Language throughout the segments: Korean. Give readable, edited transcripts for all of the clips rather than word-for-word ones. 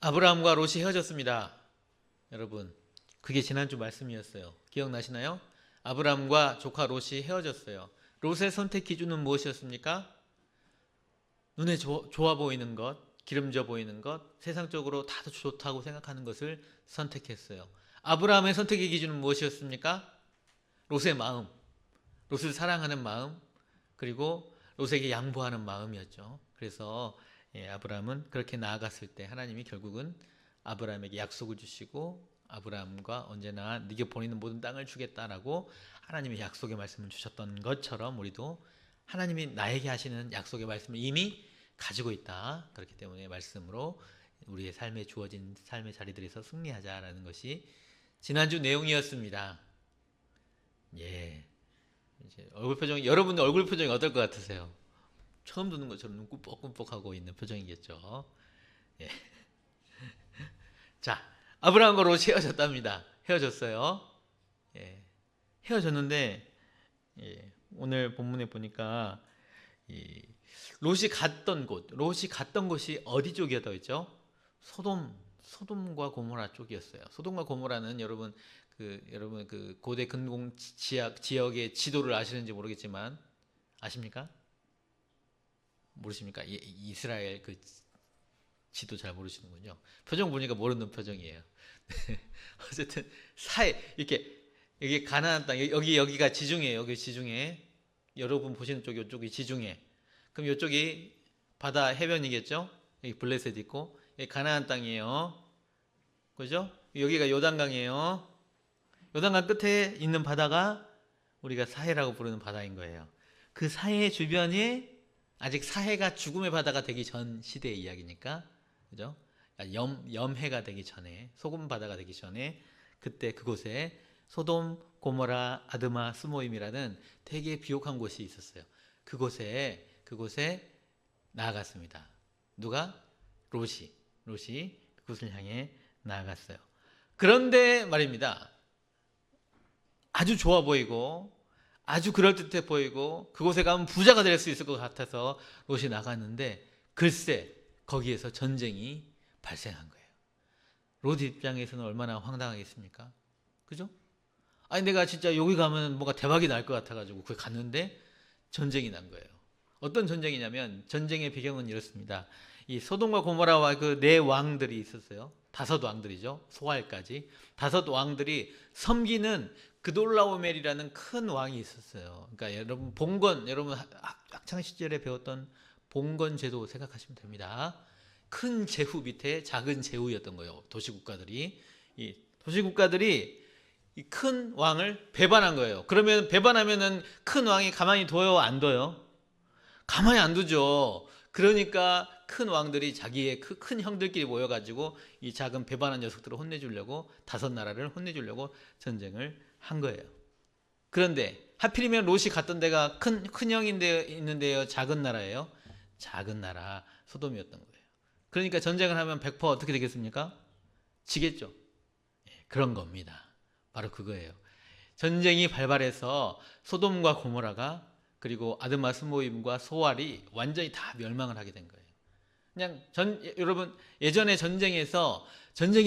아브라함과 롯이 헤어졌습니다. 여러분, 그게 지난주 말씀이었어요. 기억나시나요? 아브라함과 조카 롯이 헤어졌어요. 롯의 선택 기준은 무엇이었습니까? 눈에 좋아 보이는 것, 기름져 보이는 것, 세상적으로 다 좋다고 생각하는 것을 선택했어요. 아브라함의 선택의 기준은 무엇이었습니까? 롯의 마음, 롯을 사랑하는 마음, 그리고 롯에게 양보하는 마음이었죠. 그래서 아브라함은 그렇게 나아갔을 때 하나님이 결국은 아브라함에게 약속을 주시고 아브라함과 언제나 네게 보이는 모든 땅을 주겠다라고 하나님의 약속의 말씀을 주셨던 것처럼 우리도 하나님이 나에게 하시는 약속의 말씀을 이미 가지고 있다. 그렇기 때문에 말씀으로 우리의 삶에 주어진 삶의 자리들에서 승리하자라는 것이 지난주 내용이었습니다. 예. 이제 얼굴 표정, 여러분들 얼굴 표정이 어떨 것 같으세요? 처음 듣는 것처럼 눈 꿈뻑꿈뻑하고 있는 표정이겠죠. 예. 자, 아브라함과 롯이 헤어졌답니다. 헤어졌어요. 예. 헤어졌는데 오늘 본문에 보니까 롯이 갔던 곳이 어디 쪽이었다고 했죠? 소돔과 고모라 쪽이었어요. 소돔과 고모라는 여러분 그 고대 근공 지역의 지도를 아시는지 모르겠지만 아십니까? 모르십니까? 이스라엘 그 지도 잘 모르시는군요. 표정 보니까 모르는 표정이에요. 어쨌든 이렇게 여기 가나안 땅 여기가 지중해예요. 여기 지중해. 여러분 보시는 쪽이 이쪽이 지중해. 그럼 이쪽이 바다 해변이겠죠? 여기 블레셋 있고 여기 가나안 땅이에요. 그죠? 여기가 요단강이에요. 요단강 끝에 있는 바다가 우리가 사해라고 부르는 바다인 거예요. 그 사해 주변이 아직 사해가 죽음의 바다가 되기 전 시대의 이야기니까, 그죠? 염해가 되기 전에, 소금 바다가 되기 전에 그때 그곳에 소돔, 고모라, 아드마, 스모임이라는 되게 비옥한 곳이 있었어요. 그곳에 나아갔습니다. 누가? 롯이 그곳을 향해 나아갔어요. 그런데 말입니다. 아주 좋아 보이고 아주 그럴듯해 보이고 그곳에 가면 부자가 될 수 있을 것 같아서 롯이 나갔는데 글쎄 거기에서 전쟁이 발생한 거예요. 롯 입장에서는 얼마나 황당하겠습니까? 그죠? 아니 내가 진짜 여기 가면 뭔가 대박이 날 것 같아가지고 거기 갔는데 전쟁이 난 거예요. 어떤 전쟁이냐면 전쟁의 배경은 이렇습니다. 이 소돔과 고모라와 그 네 왕들이 있었어요. 5왕들이죠. 소알까지 5왕들이 섬기는 그돌라오멜이라는 큰 왕이 있었어요. 그러니까 여러분 학창 시절에 배웠던 봉건 제도 생각하시면 됩니다. 큰 제후 밑에 작은 제후였던 거예요. 도시국가들이 이 도시국가들이 이 큰 왕을 배반한 거예요. 그러면 배반하면은 큰 왕이 가만히 둬요, 안 둬요? 가만히 안 두죠. 그러니까 큰 왕들이 자기의 큰 형들끼리 모여가지고 이 작은 배반한 녀석들을 혼내주려고 5나라를 혼내주려고 전쟁을 한 거예요. 그런데 하필이면 롯이 갔던 데가 큰 형인데 있는데요, 작은 나라예요. 작은 나라 소돔이었던 거예요. 그러니까 전쟁을 하면 100% 어떻게 되겠습니까? 지겠죠. 그런 겁니다. 바로 그거예요. 전쟁이 발발해서 소돔과 고모라가 그리고 아드마 스모임과 소알이 완전히 다 멸망을 하게 된 거예요. 그냥 여러분 예전에 전쟁이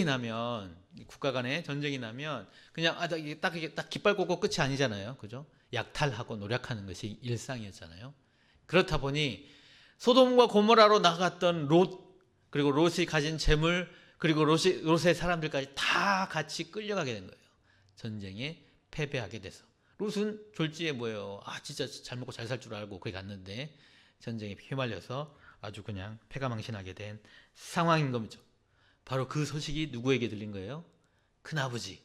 나면 국가 간에 전쟁이 나면 그냥 딱 깃발 꽂고 끝이 아니잖아요. 그죠? 약탈하고 노력하는 것이 일상이었잖아요. 그렇다 보니 소돔과 고모라로 나갔던 롯 그리고 롯이 가진 재물 그리고 롯의 사람들까지 다 같이 끌려가게 된 거예요. 전쟁에 패배하게 돼서. 롯은 졸지에 뭐예요? 진짜 잘 먹고 잘 살 줄 알고 거기 갔는데 전쟁에 휘말려서 아주 그냥 패가망신하게 된 상황인 거죠. 바로 그 소식이 누구에게 들린 거예요? 큰아버지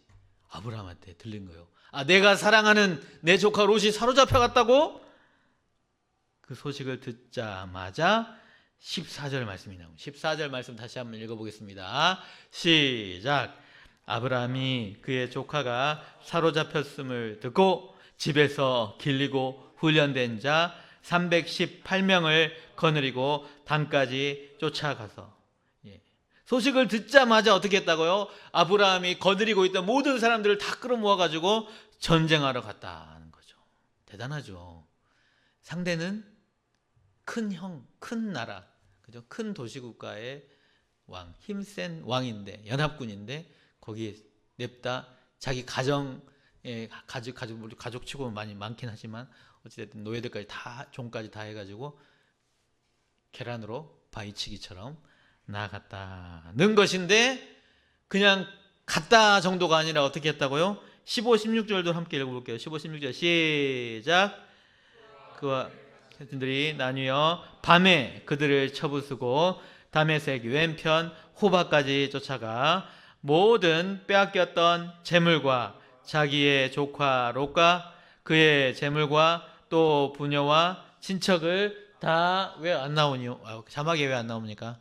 아브라함한테 들린 거예요. 내가 사랑하는 내 조카 롯이 사로잡혀 갔다고? 그 소식을 듣자마자 14절 말씀이 나옵니다. 14절 말씀 다시 한번 읽어보겠습니다. 시작. 아브라함이 그의 조카가 사로잡혔음을 듣고 집에서 길리고 훈련된 자 318명을 거느리고 단까지 쫓아가서 소식을 듣자마자 어떻게 했다고요? 아브라함이 거느리고 있던 모든 사람들을 다 끌어모아가지고 전쟁하러 갔다는 거죠. 대단하죠. 상대는 큰 나라, 그죠? 큰 도시국가의 왕, 힘센 왕인데, 연합군인데 거기에 냅다 자기 가정에 가족 치고 많이 많긴 하지만 어찌됐든 노예들까지 다, 종까지 다 해가지고 계란으로 바위치기처럼 나아갔다는 것인데, 그냥 갔다 정도가 아니라 어떻게 했다고요? 15, 16절도 함께 읽어볼게요. 15, 16절 시작. 그와 들이 나뉘어 밤에 그들을 쳐부수고 다메섹 왼편 호바까지 쫓아가 모든 빼앗겼던 재물과 자기의 조카 롯과 그의 재물과 또 부녀와 친척을 다 왜 안 나오니요? 자막에 왜 안 나옵니까?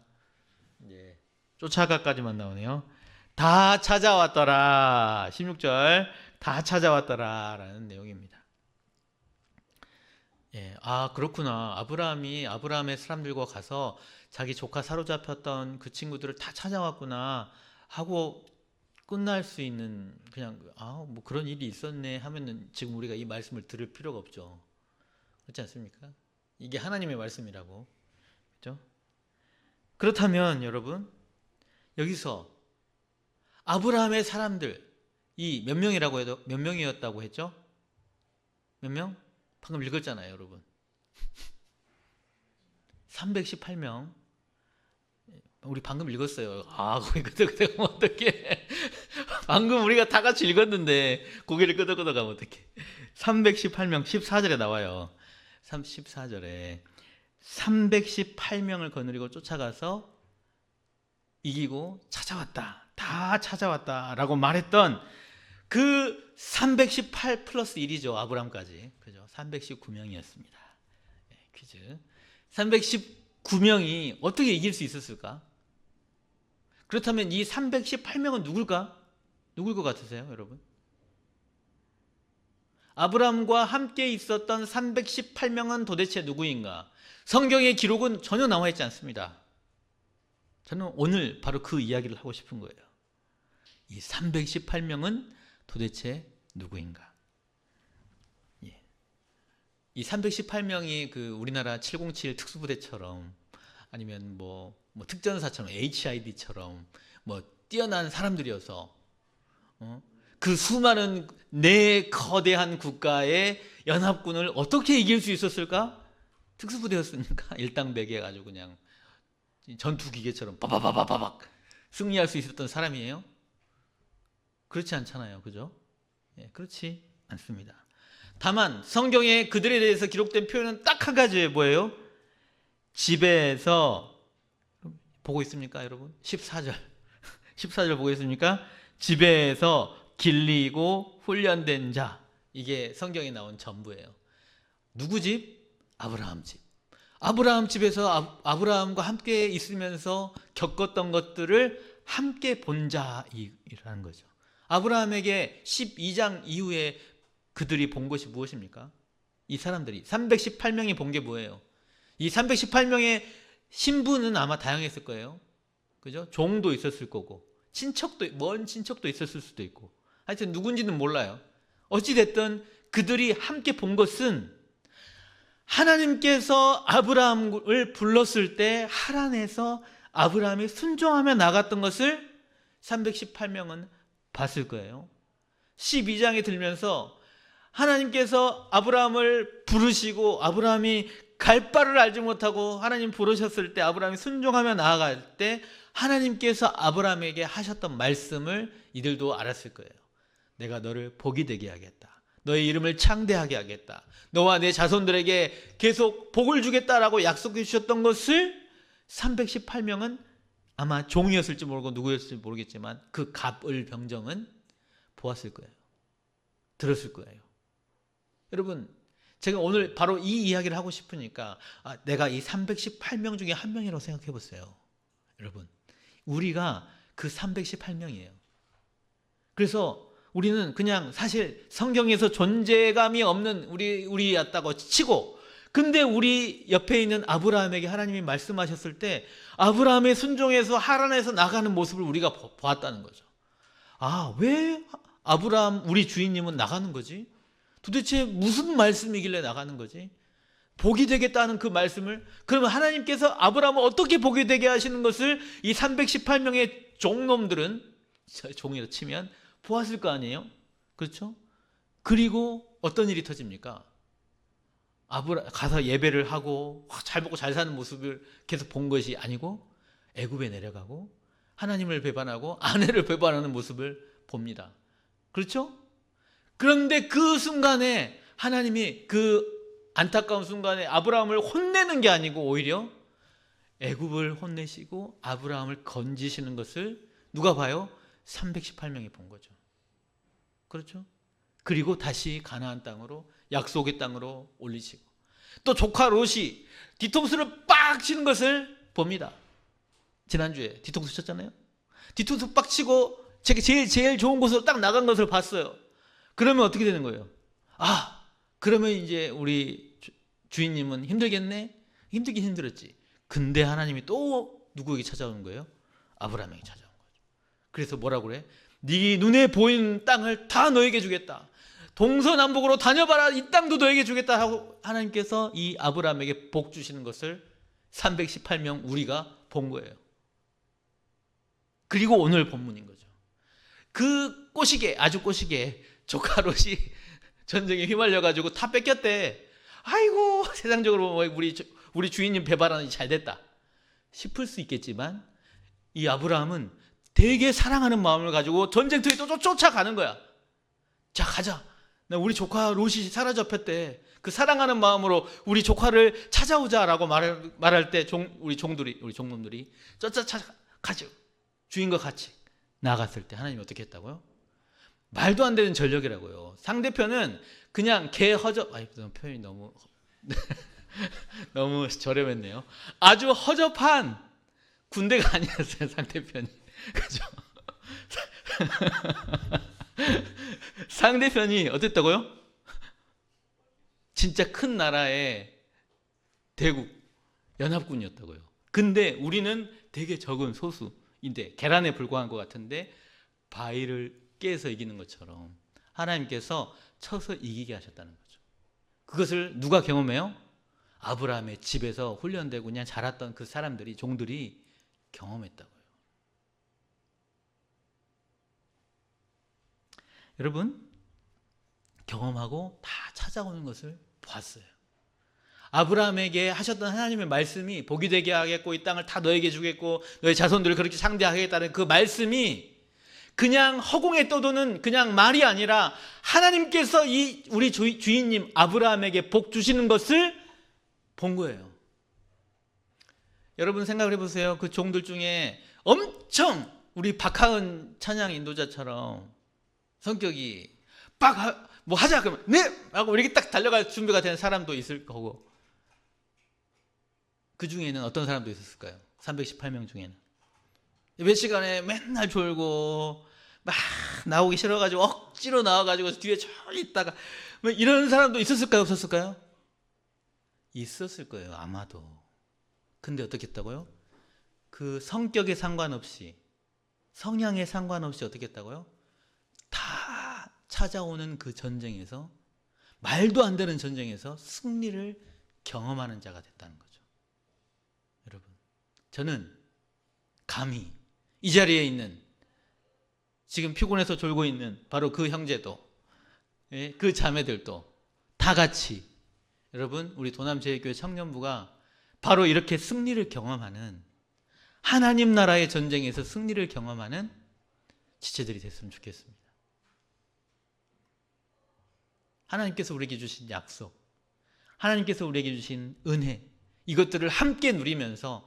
예. 쫓아가까지만 나오네요. 다 찾아왔더라. 16절 다 찾아왔더라 라는 내용입니다. 예, 그렇구나. 아브라함의 사람들과 가서 자기 조카 사로잡혔던 그 친구들을 다 찾아왔구나 하고 끝날 수 있는, 그냥 뭐 그런 일이 있었네 하면은 지금 우리가 이 말씀을 들을 필요가 없죠. 그렇지 않습니까? 이게 하나님의 말씀이라고. 그렇죠? 그렇다면 여러분, 여기서 아브라함의 사람들 이 몇 명이었다고 했죠? 몇 명? 방금 읽었잖아요, 여러분. 318명. 우리 방금 읽었어요. 거기 끄덕끄덕하면 어떡해. 방금 우리가 다 같이 읽었는데 고개를 끄덕끄덕하면 어떡해. 318명 14절에 나와요. 14절에 318명을 거느리고 쫓아가서 이기고 찾아왔다. 다 찾아왔다 라고 말했던 그 318 플러스 1이죠. 아브람까지. 그죠? 319명이었습니다. 퀴즈. 319명이 어떻게 이길 수 있었을까? 그렇다면 이 318명은 누굴까? 누굴 것 같으세요, 여러분? 아브람과 함께 있었던 318명은 도대체 누구인가? 성경의 기록은 전혀 나와 있지 않습니다. 저는 오늘 바로 그 이야기를 하고 싶은 거예요. 이 318명은 도대체 누구인가? 예. 이 318명이 그 우리나라 707 특수부대처럼 아니면 뭐 특전사처럼 HID처럼 뭐 뛰어난 사람들이어서 그 수많은 네 거대한 국가의 연합군을 어떻게 이길 수 있었을까? 특수부대였으니까 일당백에 가지고 그냥 전투기계처럼 바바바바박 승리할 수 있었던 사람이에요? 그렇지 않잖아요. 그죠? 예, 그렇지 않습니다. 다만 성경에 그들에 대해서 기록된 표현은 딱 한 가지예요. 뭐예요? 집에서, 보고 있습니까, 여러분? 14절. 14절 보고 있습니까? 집에서 길리고 훈련된 자. 이게 성경에 나온 전부예요. 누구 집? 아브라함 집. 아브라함 집에서 아브라함과 함께 있으면서 겪었던 것들을 함께 본 자이라는 거죠. 아브라함에게 12장 이후에 그들이 본 것이 무엇입니까? 이 사람들이 318명이 본 게 뭐예요? 이 318명의 신분은 아마 다양했을 거예요. 그죠? 종도 있었을 거고 먼 친척도 있었을 수도 있고, 하여튼 누군지는 몰라요. 어찌됐든 그들이 함께 본 것은 하나님께서 아브라함을 불렀을 때 하란에서 아브라함이 순종하며 나갔던 것을 318명은 봤을 거예요. 12장에 들면서 하나님께서 아브라함을 부르시고 아브라함이 갈 바를 알지 못하고 하나님 부르셨을 때 아브라함이 순종하며 나아갈 때 하나님께서 아브라함에게 하셨던 말씀을 이들도 알았을 거예요. 내가 너를 복이 되게 하겠다. 너의 이름을 창대하게 하겠다. 너와 내 자손들에게 계속 복을 주겠다라고 약속해 주셨던 것을 318명은 아마 종이었을지 모르고 누구였을지 모르겠지만 그 갑을 병정은 보았을 거예요. 들었을 거예요. 여러분, 제가 오늘 바로 이 이야기를 하고 싶으니까 내가 이 318명 중에 한 명이라고 생각해 보세요. 여러분, 우리가 그 318명이에요. 그래서 우리는 그냥 사실 성경에서 존재감이 없는 우리였다고 치고, 근데 우리 옆에 있는 아브라함에게 하나님이 말씀하셨을 때 아브라함의 순종에서 하란에서 나가는 모습을 우리가 보았다는 거죠. 왜 아브라함 우리 주인님은 나가는 거지? 도대체 무슨 말씀이길래 나가는 거지? 복이 되겠다는 그 말씀을, 그러면 하나님께서 아브라함을 어떻게 복이 되게 하시는 것을 이 318명의 종놈들은, 종이라 치면 보았을 거 아니에요? 그렇죠? 그리고 어떤 일이 터집니까? 가서 예배를 하고 잘 먹고 잘 사는 모습을 계속 본 것이 아니고 애굽에 내려가고 하나님을 배반하고 아내를 배반하는 모습을 봅니다. 그렇죠? 그런데 그 순간에 하나님이, 그 안타까운 순간에 아브라함을 혼내는 게 아니고 오히려 애굽을 혼내시고 아브라함을 건지시는 것을 누가 봐요? 318명이 본 거죠. 그렇죠? 그리고 다시 가나안 땅으로, 약속의 땅으로 올리시고, 또 조카 롯이 뒤통수를 빡 치는 것을 봅니다. 지난주에 뒤통수 쳤잖아요. 뒤통수 빡 치고 제일 좋은 곳으로 딱 나간 것을 봤어요. 그러면 어떻게 되는 거예요? 그러면 이제 우리 주인님은 힘들겠네? 힘들긴 힘들었지. 근데 하나님이 또 누구에게 찾아오는 거예요? 아브라함에게 찾아온 거죠. 그래서 뭐라고 그래? 네 눈에 보이는 땅을 다 너에게 주겠다. 동서남북으로 다녀봐라. 이 땅도 너에게 주겠다 하고 하나님께서 이 아브라함에게 복 주시는 것을 318명 우리가 본 거예요. 그리고 오늘 본문인 거죠. 그 꼬시게, 아주 꼬시게 조카 롯이 전쟁에 휘말려가지고 다 뺏겼대. 아이고, 세상적으로 우리 주인님 배반하는 잘 됐다 싶을 수 있겠지만, 이 아브라함은 되게 사랑하는 마음을 가지고 전쟁터에 또 쫓아가는 거야. 자, 가자. 우리 조카 롯이 사라졌대. 그 사랑하는 마음으로 우리 조카를 찾아오자라고 말할 때 우리 종놈들이 찾아가죠. 주인과 같이 나갔을 때 하나님이 어떻게 했다고요? 말도 안 되는 전력이라고요. 상대편은 그냥 표현이 너무 너무 저렴했네요. 아주 허접한 군대가 아니었어요, 상대편이. 그죠? 상대편이 어땠다고요? 진짜 큰 나라의 대국, 연합군이었다고요. 근데 우리는 되게 적은 소수인데, 계란에 불과한 것 같은데 바위를 깨서 이기는 것처럼 하나님께서 쳐서 이기게 하셨다는 거죠. 그것을 누가 경험해요? 아브라함의 집에서 훈련되고 그냥 자랐던 그 사람들이, 종들이 경험했다고요. 여러분, 경험하고 다 찾아오는 것을 보았어요. 아브라함에게 하셨던 하나님의 말씀이 복이 되게 하겠고 이 땅을 다 너에게 주겠고 너의 자손들을 그렇게 상대하겠다는 그 말씀이 그냥 허공에 떠도는 그냥 말이 아니라 하나님께서 우리 주인님 아브라함에게 복 주시는 것을 본 거예요. 여러분 생각을 해보세요. 그 종들 중에 엄청 우리 박하은 찬양 인도자처럼 성격이 뭐 하자 그러면 네! 하고 이렇게 딱 달려갈 준비가 된 사람도 있을 거고, 그 중에는 어떤 사람도 있었을까요? 318명 중에는 몇 시간에 맨날 졸고 막 나오기 싫어가지고 억지로 나와가지고 뒤에 저 있다가 뭐 이런 사람도 있었을까요? 없었을까요? 있었을 거예요, 아마도. 근데 어떻게 했다고요? 그 성격에 상관없이, 성향에 상관없이 어떻게 했다고요? 다 찾아오는 그 전쟁에서, 말도 안 되는 전쟁에서 승리를 경험하는 자가 됐다는 거죠. 여러분, 저는 감히 이 자리에 있는, 지금 피곤해서 졸고 있는 바로 그 형제도, 그 자매들도 다 같이, 여러분, 우리 도남제일교회 청년부가 바로 이렇게 승리를 경험하는, 하나님 나라의 전쟁에서 승리를 경험하는 지체들이 됐으면 좋겠습니다. 하나님께서 우리에게 주신 약속, 하나님께서 우리에게 주신 은혜, 이것들을 함께 누리면서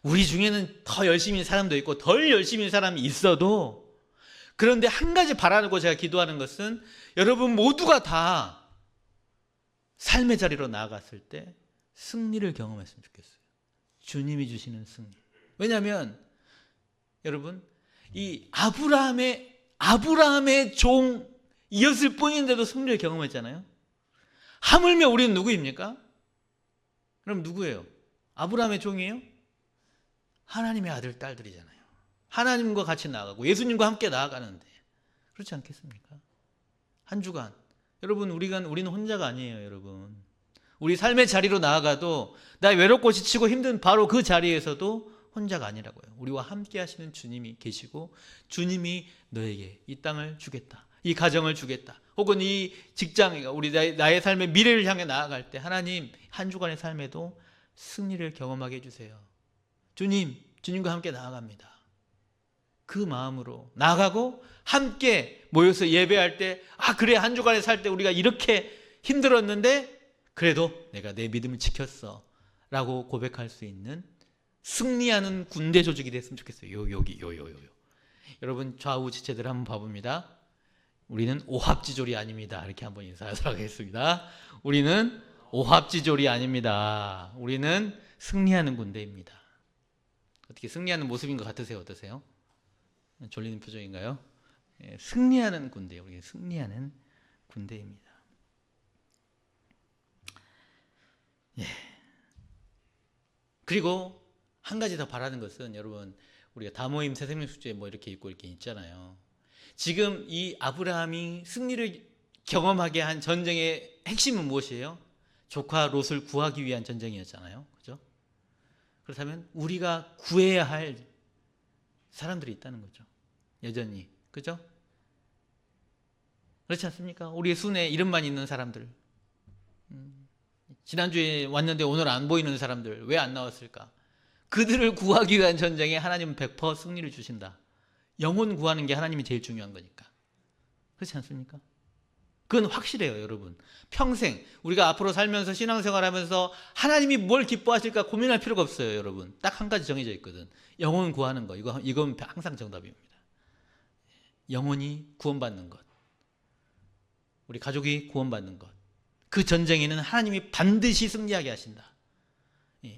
우리 중에는 더 열심히 사람도 있고 덜 열심히 사람이 있어도, 그런데 한 가지 바라고 제가 기도하는 것은 여러분 모두가 다 삶의 자리로 나아갔을 때 승리를 경험했으면 좋겠어요. 주님이 주시는 승리. 왜냐하면 여러분, 이 아브라함의 종이었을 뿐인데도 승리를 경험했잖아요. 하물며 우리는 누구입니까? 그럼 누구예요? 아브라함의 종이에요? 하나님의 아들, 딸들이잖아요. 하나님과 같이 나아가고 예수님과 함께 나아가는데, 그렇지 않겠습니까? 한 주간, 여러분, 우리는 혼자가 아니에요. 여러분, 우리 삶의 자리로 나아가도 나 외롭고 지치고 힘든 바로 그 자리에서도 혼자가 아니라고요. 우리와 함께 하시는 주님이 계시고 주님이 너에게 이 땅을 주겠다. 이 가정을 주겠다. 혹은 이 직장, 우리 나의 삶의 미래를 향해 나아갈 때 하나님 한 주간의 삶에도 승리를 경험하게 해주세요. 주님과 함께 나아갑니다. 그 마음으로 나아가고 함께 모여서 예배할 때 그래 한 주간에 살 때 우리가 이렇게 힘들었는데 그래도 내가 내 믿음을 지켰어 라고 고백할 수 있는 승리하는 군대 조직이 됐으면 좋겠어요. 여기. 여러분 좌우 지체들 한번 봐봅니다. 우리는 오합지졸이 아닙니다. 이렇게 한번 인사하도록 하겠습니다. 우리는 오합지졸이 아닙니다. 우리는 승리하는 군대입니다. 어떻게 승리하는 모습인 것 같으세요? 어떠세요? 졸리는 표정인가요? 예, 승리하는 군대, 우리 승리하는 군대입니다. 예. 그리고 한 가지 더 바라는 것은 여러분 우리가 다모임 새생명 숙제 뭐 이렇게 읽고 이렇게 있잖아요. 지금 이 아브라함이 승리를 경험하게 한 전쟁의 핵심은 무엇이에요? 조카 롯을 구하기 위한 전쟁이었잖아요. 그죠? 그렇다면 우리가 구해야 할 사람들이 있다는 거죠. 여전히. 그죠? 그렇지 않습니까? 우리의 순에 이름만 있는 사람들. 지난주에 왔는데 오늘 안 보이는 사람들 왜 안 나왔을까? 그들을 구하기 위한 전쟁에 하나님은 100% 승리를 주신다. 영혼 구하는 게 하나님이 제일 중요한 거니까. 그렇지 않습니까? 그건 확실해요, 여러분. 평생 우리가 앞으로 살면서 신앙생활하면서 하나님이 뭘 기뻐하실까 고민할 필요가 없어요, 여러분. 딱 한 가지 정해져 있거든. 영혼 구하는 거. 이건 항상 정답입니다. 영혼이 구원받는 것. 우리 가족이 구원받는 것. 그 전쟁에는 하나님이 반드시 승리하게 하신다.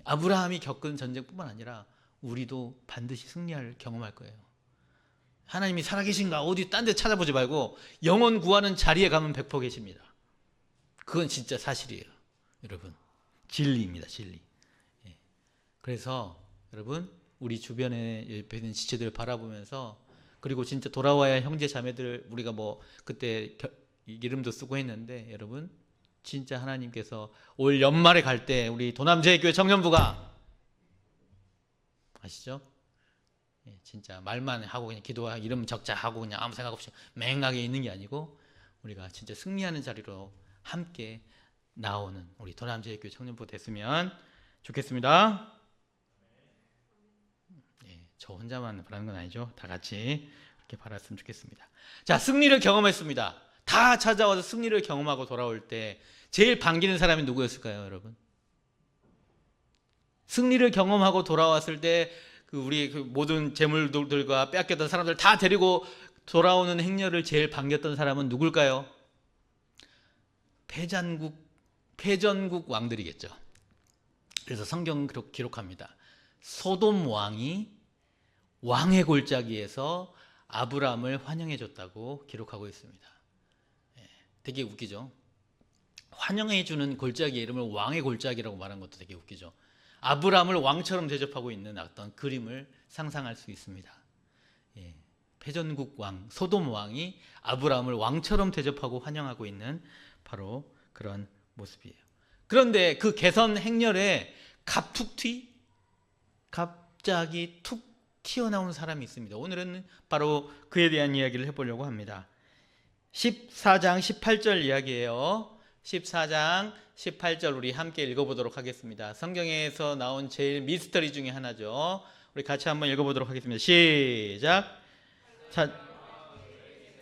아브라함이 겪은 전쟁뿐만 아니라 우리도 반드시 승리할 경험할 거예요. 하나님이 살아계신가 어디 딴 데 찾아보지 말고 영혼 구하는 자리에 가면 100% 계십니다. 그건 진짜 사실이에요. 여러분 진리입니다. 진리. 그래서 여러분 우리 주변에 옆에 있는 지체들을 바라보면서 그리고 진짜 돌아와야 할 형제 자매들 우리가 뭐 그때 이름도 쓰고 했는데 여러분 진짜 하나님께서 올 연말에 갈 때 우리 도남제일교회 청년부가 아시죠? 진짜 말만 하고 그냥 기도하고 이름 적자 하고 그냥 아무 생각 없이 맹하게 있는 게 아니고 우리가 진짜 승리하는 자리로 함께 나오는 우리 도남제일교회 청년부 됐으면 좋겠습니다. 저 혼자만 바라는 건 아니죠. 다 같이 이렇게 바랐으면 좋겠습니다. 자, 승리를 경험했습니다. 다 찾아와서 승리를 경험하고 돌아올 때 제일 반기는 사람이 누구였을까요, 여러분? 승리를 경험하고 돌아왔을 때 우리 모든 재물들과 빼앗겼던 사람들 다 데리고 돌아오는 행렬을 제일 반겼던 사람은 누굴까요? 패전국 왕들이겠죠. 그래서 성경 기록합니다. 소돔 왕이 왕의 골짜기에서 아브라함을 환영해 줬다고 기록하고 있습니다. 되게 웃기죠. 환영해 주는 골짜기의 이름을 왕의 골짜기라고 말한 것도 되게 웃기죠. 아브라함을 왕처럼 대접하고 있는 어떤 그림을 상상할 수 있습니다. 패전국 왕 소돔 왕이 아브라함을 왕처럼 대접하고 환영하고 있는 바로 그런 모습이에요. 그런데 그 개선 행렬에 갑자기 툭 튀어나온 사람이 있습니다. 오늘은 바로 그에 대한 이야기를 해보려고 합니다. 14장 18절 이야기예요. 14장 18절 우리 함께 읽어보도록 하겠습니다. 성경에서 나온 제일 미스터리 중에 하나죠. 우리 같이 한번 읽어보도록 하겠습니다. 시작.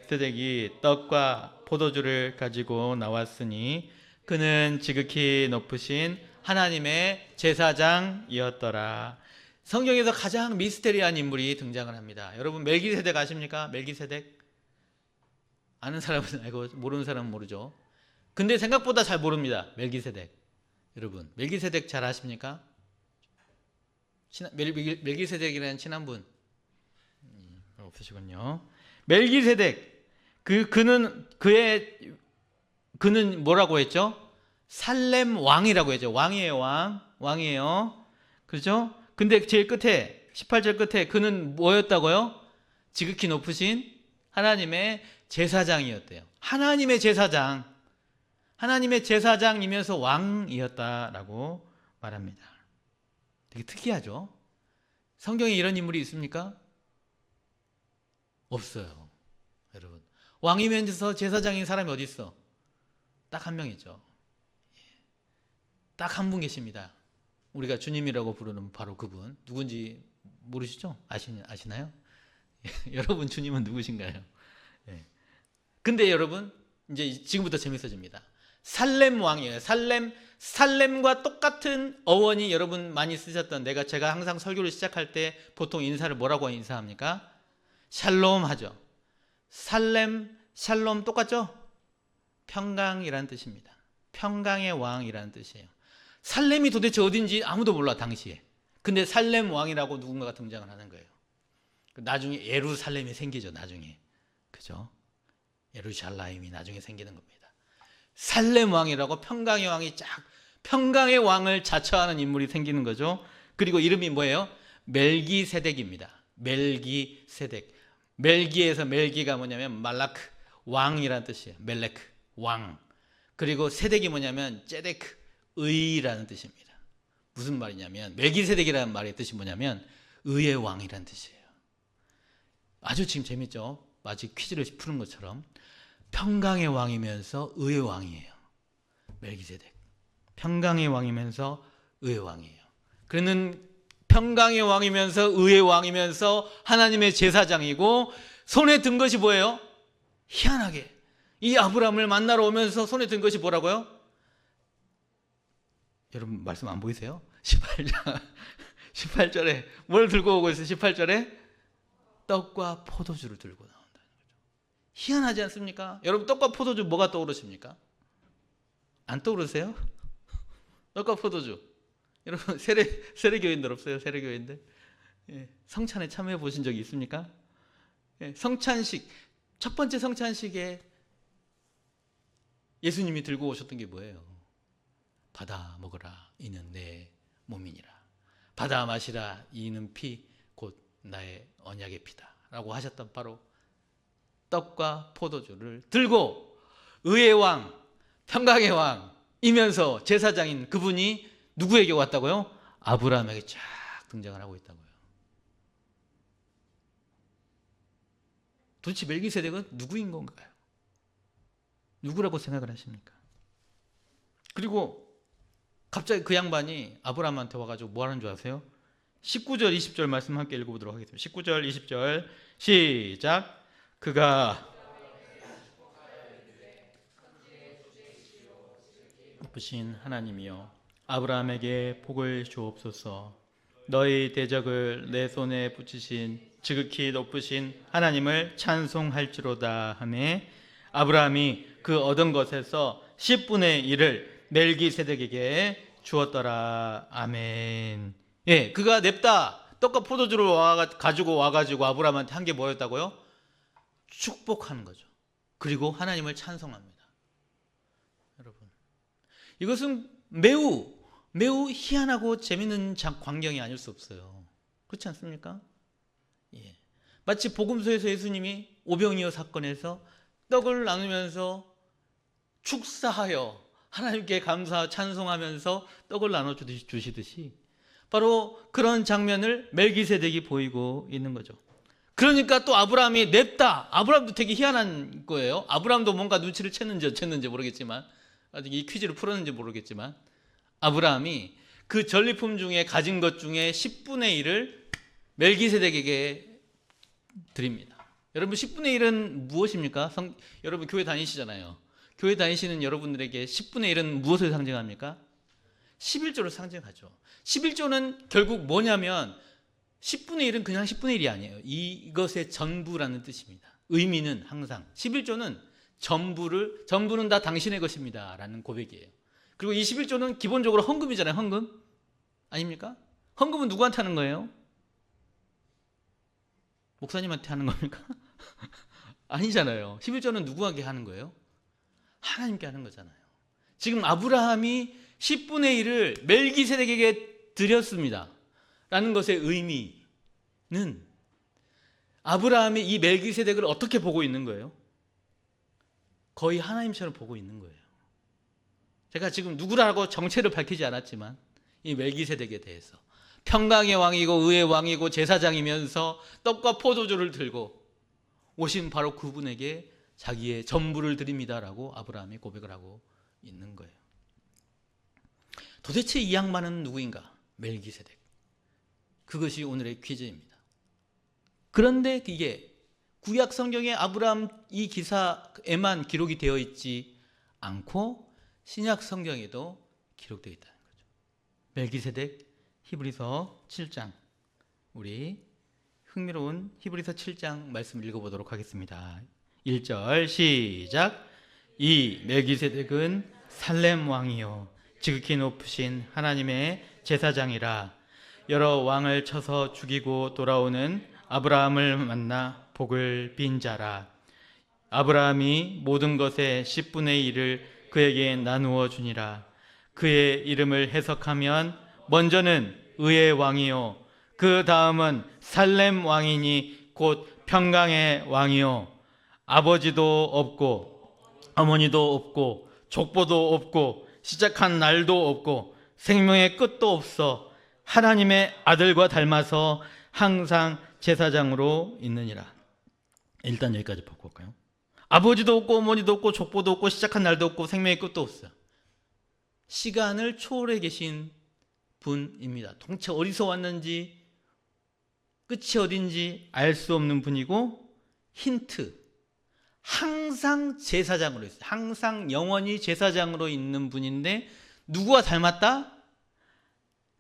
멜기세덱이 떡과 포도주를 가지고 나왔으니 그는 지극히 높으신 하나님의 제사장이었더라. 성경에서 가장 미스테리한 인물이 등장을 합니다. 여러분 멜기세덱 아십니까? 멜기세덱 아는 사람은 알고 모르는 사람은 모르죠. 근데 생각보다 잘 모릅니다. 멜기세덱. 여러분 멜기세덱 잘 아십니까? 멜기세덱이라는 친한 분 없으시군요. 멜기세덱 그는 뭐라고 했죠? 살렘 왕이라고 했죠. 왕이에요. 왕이에요. 그렇죠? 근데 제일 끝에 18절 끝에 그는 뭐였다고요? 지극히 높으신 하나님의 제사장이었대요. 하나님의 제사장. 하나님의 제사장이면서 왕이었다라고 말합니다. 되게 특이하죠? 성경에 이런 인물이 있습니까? 없어요. 여러분, 왕이면서 제사장인 사람이 어디 있어? 딱 한 명이죠. 딱 한 분 계십니다. 우리가 주님이라고 부르는 바로 그분. 누군지 모르시죠? 아시나요? 여러분, 주님은 누구신가요? 근데 여러분, 이제 지금부터 재밌어집니다. 살렘 왕이에요. 살렘과 똑같은 어원이 여러분 많이 쓰셨던, 제가 항상 설교를 시작할 때 보통 인사를 뭐라고 인사합니까? 샬롬 하죠. 샬롬 똑같죠? 평강이라는 뜻입니다. 평강의 왕이라는 뜻이에요. 살렘이 도대체 어딘지 아무도 몰라, 당시에. 근데 살렘 왕이라고 누군가가 등장을 하는 거예요. 나중에 예루살렘이 생기죠, 나중에. 그죠? 예루살렘이 나중에 생기는 겁니다. 살렘 왕이라고 평강의 왕이 평강의 왕을 자처하는 인물이 생기는 거죠. 그리고 이름이 뭐예요? 멜기세덱입니다. 멜기세덱. 멜기에서 멜기가 뭐냐면 말라크, 왕이라는 뜻이에요. 멜레크, 왕. 그리고 세덱이 뭐냐면 제데크, 의라는 뜻입니다. 무슨 말이냐면 멜기세덱이라는 말의 뜻이 뭐냐면 의의 왕이라는 뜻이에요. 아주 지금 재밌죠? 마치 퀴즈를 푸는 것처럼 평강의 왕이면서 의의 왕이에요. 멜기세덱. 평강의 왕이면서 의의 왕이에요. 그는 평강의 왕이면서 의의 왕이면서 하나님의 제사장이고, 손에 든 것이 뭐예요? 희한하게 이 아브라함을 만나러 오면서 손에 든 것이 뭐라고요? 여러분 말씀 안 보이세요? 18절에 뭘 들고 오고 있어요? 18절에 떡과 포도주를 들고 나온다는 거죠. 희한하지 않습니까? 여러분, 떡과 포도주 뭐가 떠오르십니까? 안 떠오르세요? 떡과 포도주. 여러분, 세례교인들 없어요? 세례교인들? 성찬에 참여해 보신 적이 있습니까? 성찬식, 첫 번째 성찬식에 예수님이 들고 오셨던 게 뭐예요? 받아 먹으라, 이는 내 몸이니라. 받아 마시라, 이는 피, 곧 나의 언약의 피다 라고 하셨던 바로 떡과 포도주를 들고 의의 왕, 평강의 왕이면서 제사장인 그분이 누구에게 왔다고요? 아브라함에게 쫙 등장을 하고 있다고요. 도대체 멜기세덱은 누구인 건가요? 누구라고 생각을 하십니까? 그리고 갑자기 그 양반이 아브라함한테 와가지고 뭐 하는 줄 아세요? 19절 20절 말씀 함께 읽어보도록 하겠습니다. 19절 20절 시작. 그가 높으신 하나님이여, 아브라함에게 복을 주옵소서. 너희 대적을 내 손에 붙이신 지극히 높으신 하나님을 찬송할지로다 하매, 아브라함이 그 얻은 것에서 10분의 1을 멜기세덱에게 주었더라. 아멘. 그가 냅다 떡과 포도주를 가지고 와가지고 아브라함한테 한 게 뭐였다고요? 축복하는 거죠. 그리고 하나님을 찬송합니다. 여러분, 이것은 매우 희한하고 재밌는 광경이 아닐 수 없어요. 그렇지 않습니까? 마치 복음서에서 예수님이 오병이어 사건에서 떡을 나누면서 축사하여 하나님께 감사 찬송하면서 떡을 나눠주시듯이 바로 그런 장면을 멜기세덱이 보이고 있는 거죠. 그러니까 또 아브라함이 냅다, 아브라함도 되게 희한한 거예요. 아브라함도 뭔가 눈치를 챘는지 모르겠지만, 아직 이 퀴즈를 풀었는지 모르겠지만, 아브라함이 그 전리품 중에 가진 것 중에 10분의 1을 멜기세덱에게 드립니다. 여러분, 10분의 1은 무엇입니까? 여러분 교회 다니시잖아요. 교회 다니시는 여러분들에게 10분의 1은 무엇을 상징합니까? 11조를 상징하죠. 11조는 결국 뭐냐면 10분의 1은 그냥 10분의 1이 아니에요. 이것의 전부라는 뜻입니다. 의미는 항상 11조는 전부는 다 당신의 것입니다 라는 고백이에요. 그리고 이 11조는 기본적으로 헌금이잖아요. 헌금 아닙니까? 헌금은 누구한테 하는 거예요? 목사님한테 하는 겁니까? 아니잖아요. 11조는 누구에게 하는 거예요? 하나님께 하는 거잖아요. 지금 아브라함이 10분의 1을 멜기세덱에게 드렸습니다 라는 것의 의미는 아브라함이 이 멜기세덱을 어떻게 보고 있는 거예요? 거의 하나님처럼 보고 있는 거예요. 제가 지금 누구라고 정체를 밝히지 않았지만 이 멜기세덱에 대해서 평강의 왕이고 의의 왕이고 제사장이면서 떡과 포도주를 들고 오신 바로 그분에게 자기의 전부를 드립니다라고 아브라함이 고백을 하고 있는 거예요. 도대체 이 양반은 누구인가? 멜기세덱. 그것이 오늘의 퀴즈입니다. 그런데 이게 구약 성경에 아브라함 이 기사에만 기록이 되어 있지 않고 신약 성경에도 기록되어 있다는 거죠. 멜기세덱 히브리서 7장, 우리 흥미로운 히브리서 7장 말씀 읽어보도록 하겠습니다. 1절 시작. 이 멜기세덱은 살렘 왕이요 지극히 높으신 하나님의 제사장이라. 여러 왕을 쳐서 죽이고 돌아오는 아브라함을 만나 복을 빈 자라. 아브라함이 모든 것의 10분의 1을 그에게 나누어 주니라. 그의 이름을 해석하면 먼저는 의의 왕이요 그 다음은 살렘 왕이니 곧 평강의 왕이요 아버지도 없고 어머니도 없고 족보도 없고 시작한 날도 없고 생명의 끝도 없어 하나님의 아들과 닮아서 항상 제사장으로 있느니라. 일단 여기까지 보고 올까요? 아버지도 없고 어머니도 없고 족보도 없고 시작한 날도 없고 생명의 끝도 없어요. 시간을 초월해 계신 분입니다. 도대체 어디서 왔는지 끝이 어딘지 알 수 없는 분이고, 힌트, 항상 제사장으로 있어요. 항상 영원히 제사장으로 있는 분인데 누구와 닮았다?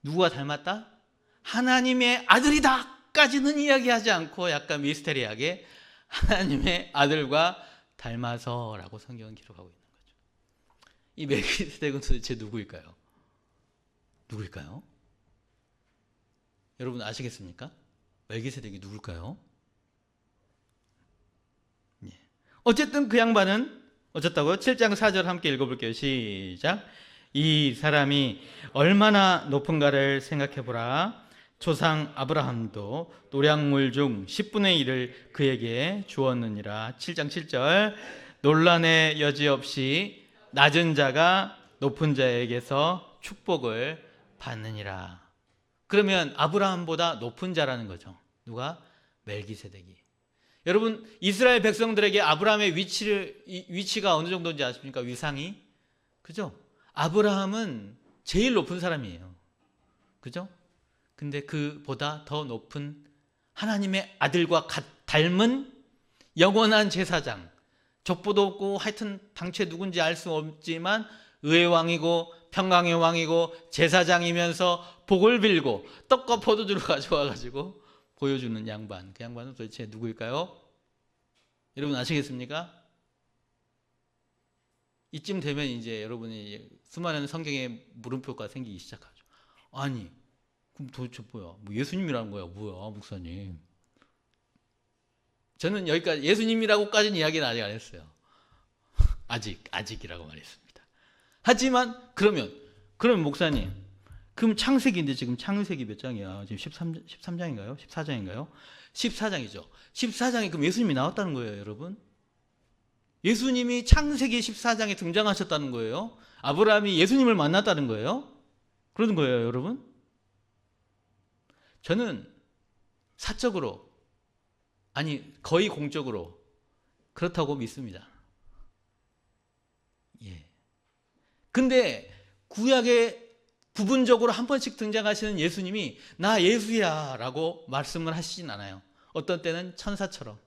누구와 닮았다? 하나님의 아들이다 까지는 이야기하지 않고 약간 미스테리하게 하나님의 아들과 닮아서라고 성경은 기록하고 있는 거죠. 이 멜기세덱은 도대체 누구일까요? 누구일까요? 여러분 아시겠습니까? 멜기세덱이 누굴까요? 예. 어쨌든 그 양반은 어쨌다고요? 7장 4절 함께 읽어볼게요. 시작. 이 사람이 얼마나 높은가를 생각해보라. 조상 아브라함도 노량물 중 10분의 1을 그에게 주었느니라. 7장 7절. 논란의 여지 없이 낮은 자가 높은 자에게서 축복을 받느니라. 그러면 아브라함보다 높은 자라는 거죠. 누가? 멜기세덱이. 여러분 이스라엘 백성들에게 아브라함의 위치가 어느 정도인지 아십니까? 위상이. 그죠? 아브라함은 제일 높은 사람이에요. 그죠? 근데 그보다 더 높은 하나님의 아들과 닮은 영원한 제사장, 족보도 없고 하여튼 당최 누군지 알 수 없지만 의의 왕이고 평강의 왕이고 제사장이면서 복을 빌고 떡과 포도주를 가져와가지고 보여주는 양반. 그 양반은 도대체 누구일까요? 여러분 아시겠습니까? 이쯤 되면 이제 여러분이 수많은 성경에 물음표가 생기기 시작하죠. 아니 그럼 도대체 뭐야? 뭐 예수님이라는 거야? 뭐야 목사님? 저는 여기까지 예수님이라고까지는 이야기는 아직 안 했어요. 아직이라고 말했습니다. 하지만 그러면 목사님, 그럼 창세기인데 지금 창세기 몇 장이야? 지금 13장인가요? 14장인가요? 14장이죠. 14장에 그럼 예수님이 나왔다는 거예요, 여러분? 예수님이 창세기 14장에 등장하셨다는 거예요? 아브라함이 예수님을 만났다는 거예요? 그러는 거예요, 여러분? 저는 사적으로, 아니 거의 공적으로 그렇다고 믿습니다. 예. 근데 구약에 부분적으로 한 번씩 등장하시는 예수님이 나 예수야 라고 말씀을 하시진 않아요. 어떤 때는 천사처럼.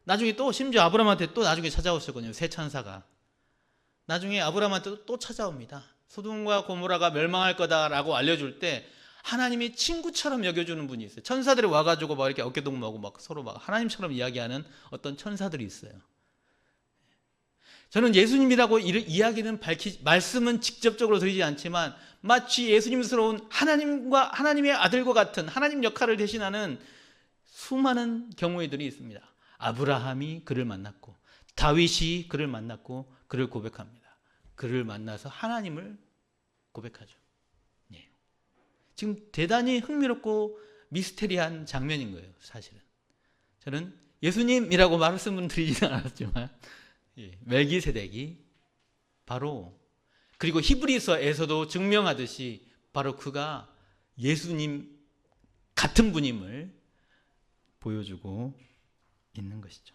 나중에 또 심지어 아브라함한테 또 나중에 찾아오셨거든요. 새 천사가. 나중에 아브라함한테 또 찾아옵니다. 소돔과 고모라가 멸망할 거다라고 알려줄 때 하나님이 친구처럼 여겨주는 분이 있어요. 천사들이 와가지고 막 이렇게 어깨동무하고 막 서로 막 하나님처럼 이야기하는 어떤 천사들이 있어요. 저는 예수님이라고 이야기는 말씀은 직접적으로 드리지 않지만 마치 예수님스러운 하나님의 아들과 같은 하나님 역할을 대신하는 수많은 경우들이 있습니다. 아브라함이 그를 만났고 다윗이 그를 만났고 그를 고백합니다. 그를 만나서 하나님을 고백하죠. 예. 지금 대단히 흥미롭고 미스테리한 장면인 거예요. 사실은 저는 예수님이라고 말씀은 드리지는 않았지만 멜기세덱이 바로 그리고 히브리서에서도 증명하듯이 바로 그가 예수님 같은 분임을 보여주고 있는 것이죠.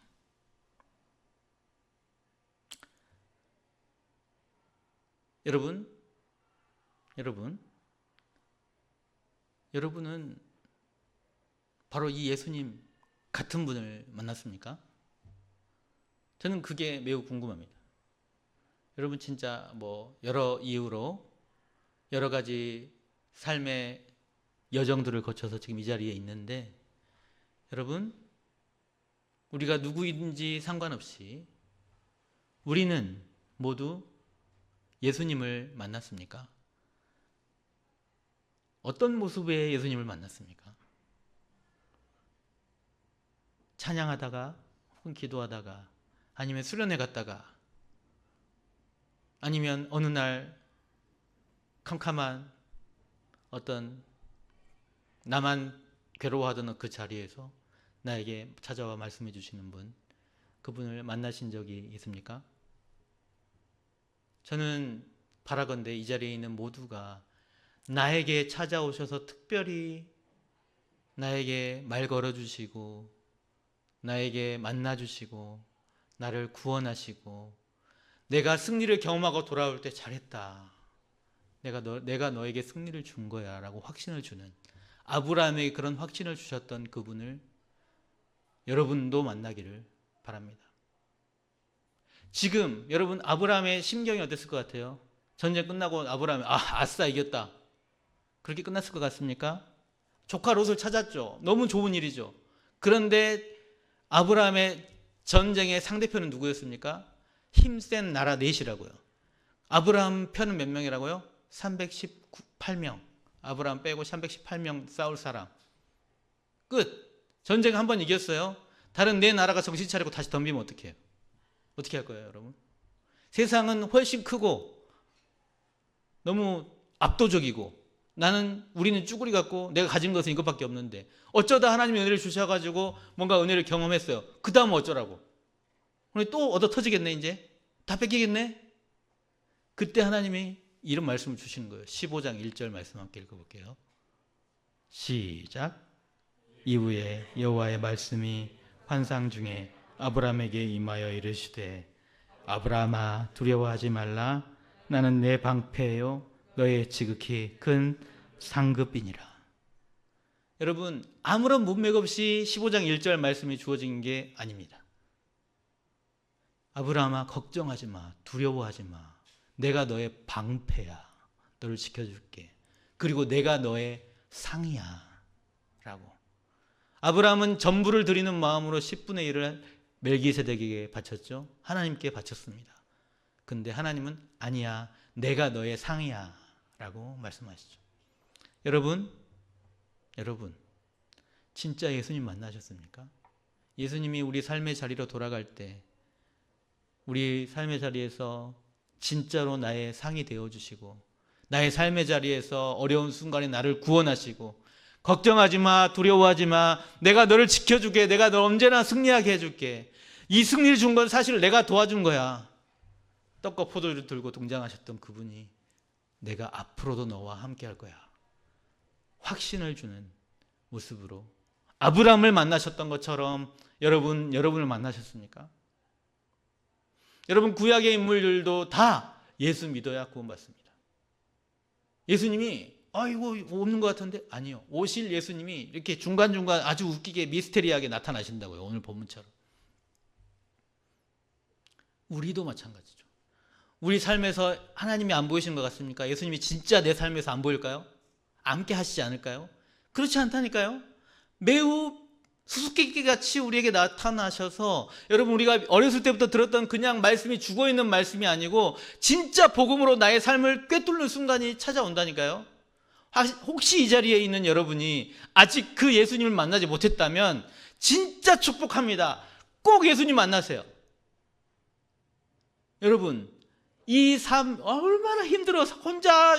여러분은 바로 이 예수님 같은 분을 만났습니까? 저는 그게 매우 궁금합니다. 여러분 진짜 여러 이유로 여러 가지 삶의 여정들을 거쳐서 지금 이 자리에 있는데, 여러분 우리가 누구인지 상관없이 우리는 모두 예수님을 만났습니까? 어떤 모습의 예수님을 만났습니까? 찬양하다가, 혹은 기도하다가, 아니면 수련회 갔다가, 아니면 어느 날 캄캄한 어떤 나만 괴로워하던 그 자리에서 나에게 찾아와 말씀해 주시는 분, 그분을 만나신 적이 있습니까? 저는 바라건대 이 자리에 있는 모두가 나에게 찾아오셔서 특별히 나에게 말 걸어주시고, 나에게 만나주시고, 나를 구원하시고, 내가 승리를 경험하고 돌아올 때 잘했다, 내가 너에게 승리를 준 거야 라고 확신을 주는, 아브라함에게 그런 확신을 주셨던 그분을 여러분도 만나기를 바랍니다. 지금 여러분 아브라함의 심경이 어땠을 것 같아요? 전쟁 끝나고 아브라함이 아싸 이겼다, 그렇게 끝났을 것 같습니까? 조카 롯을 찾았죠. 너무 좋은 일이죠. 그런데 아브라함의 전쟁의 상대편은 누구였습니까? 힘센 나라 넷이라고요. 아브라함 편은 몇 명이라고요? 318명. 아브라함 빼고 318명 싸울 사람. 끝. 전쟁 한 번 이겼어요. 다른 네 나라가 정신 차리고 다시 덤비면 어떻게 해요? 어떻게 할 거예요, 여러분? 세상은 훨씬 크고 너무 압도적이고 우리는 쭈구리 같고 내가 가진 것은 이것밖에 없는데, 어쩌다 하나님이 은혜를 주셔가지고 뭔가 은혜를 경험했어요. 그 다음은 어쩌라고? 또 얻어 터지겠네. 이제 다 뺏기겠네. 그때 하나님이 이런 말씀을 주시는 거예요. 15장 1절 말씀 함께 읽어볼게요. 시작. 이후에 여호와의 말씀이 환상 중에 아브라함에게 임하여 이르시되, 아브라함아 두려워하지 말라. 나는 내 방패요 너의 지극히 큰 상급이니라. 여러분 아무런 문맥 없이 15장 1절 말씀이 주어진 게 아닙니다. 아브라함아 걱정하지 마, 두려워하지 마. 내가 너의 방패야. 너를 지켜줄게. 그리고 내가 너의 상이야 라고. 아브라함은 전부를 드리는 마음으로 10분의 1을 멜기세덱에게 바쳤죠. 하나님께 바쳤습니다. 근데 하나님은 아니야, 내가 너의 상이야 라고 말씀하시죠. 여러분 진짜 예수님 만나셨습니까? 예수님이 우리 삶의 자리로 돌아갈 때 우리 삶의 자리에서 진짜로 나의 상이 되어주시고, 나의 삶의 자리에서 어려운 순간에 나를 구원하시고, 걱정하지 마, 두려워하지 마, 내가 너를 지켜줄게, 내가 너 언제나 승리하게 해줄게, 이 승리를 준 건 사실 내가 도와준 거야, 떡과 포도주를 들고 등장하셨던 그분이 내가 앞으로도 너와 함께 할 거야, 확신을 주는 모습으로 아브라함을 만나셨던 것처럼 여러분을 만나셨습니까? 여러분 구약의 인물들도 다 예수 믿어야 구원받습니다. 예수님이 이거 없는 것 같은데, 아니요, 오실 예수님이 이렇게 중간중간 아주 웃기게 미스테리하게 나타나신다고요. 오늘 본문처럼. 우리도 마찬가지죠. 우리 삶에서 하나님이 안 보이시는 것 같습니까? 예수님이 진짜 내 삶에서 안 보일까요? 함께 하시지 않을까요? 그렇지 않다니까요. 매우 수수께끼같이 우리에게 나타나셔서, 여러분 우리가 어렸을 때부터 들었던 그냥 말씀이 죽어있는 말씀이 아니고 진짜 복음으로 나의 삶을 꿰뚫는 순간이 찾아온다니까요. 혹시 이 자리에 있는 여러분이 아직 그 예수님을 만나지 못했다면 진짜 축복합니다. 꼭 예수님 만나세요. 여러분 이 삶 얼마나 힘들어서 혼자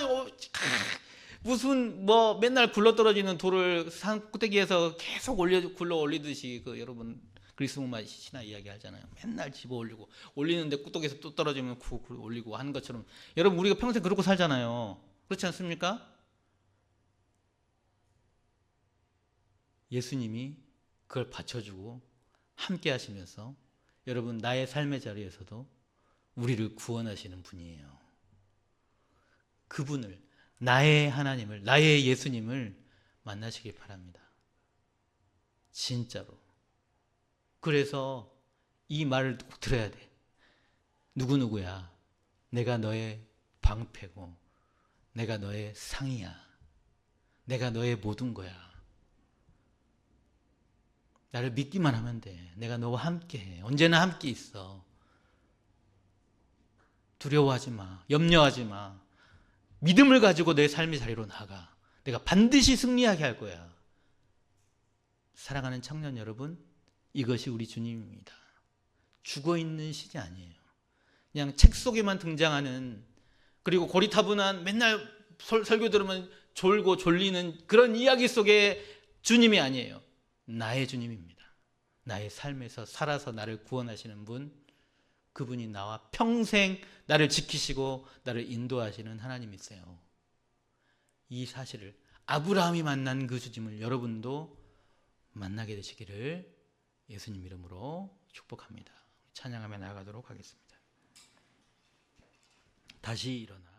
무슨 맨날 굴러떨어지는 돌을 산 꼭대기에서 계속 굴러 올리듯이 여러분 그리스도만 신화 이야기 하잖아요. 맨날 집어 올리고 올리는데 꾸덕에서 또 떨어지면 올리고 하는 것처럼 여러분 우리가 평생 그러고 살잖아요. 그렇지 않습니까? 예수님이 그걸 받쳐주고 함께 하시면서 여러분 나의 삶의 자리에서도 우리를 구원하시는 분이에요. 그분을, 나의 하나님을, 나의 예수님을 만나시길 바랍니다. 진짜로. 그래서 이 말을 꼭 들어야 돼. 누구누구야. 내가 너의 방패고 내가 너의 상이야. 내가 너의 모든 거야. 나를 믿기만 하면 돼. 내가 너와 함께해. 언제나 함께 있어. 두려워하지 마. 염려하지 마. 믿음을 가지고 내 삶의 자리로 나가. 내가 반드시 승리하게 할 거야. 사랑하는 청년 여러분, 이것이 우리 주님입니다. 죽어있는 신이 아니에요. 그냥 책 속에만 등장하는, 그리고 고리타분한 맨날 설교 들으면 졸고 졸리는 그런 이야기 속의 주님이 아니에요. 나의 주님입니다. 나의 삶에서 살아서 나를 구원하시는 분, 그분이 나와 평생 나를 지키시고 나를 인도하시는 하나님이세요. 이 사실을, 아브라함이 만난 그 주님을 여러분도 만나게 되시기를 예수님 이름으로 축복합니다. 찬양하며 나아가도록 하겠습니다. 다시 일어나.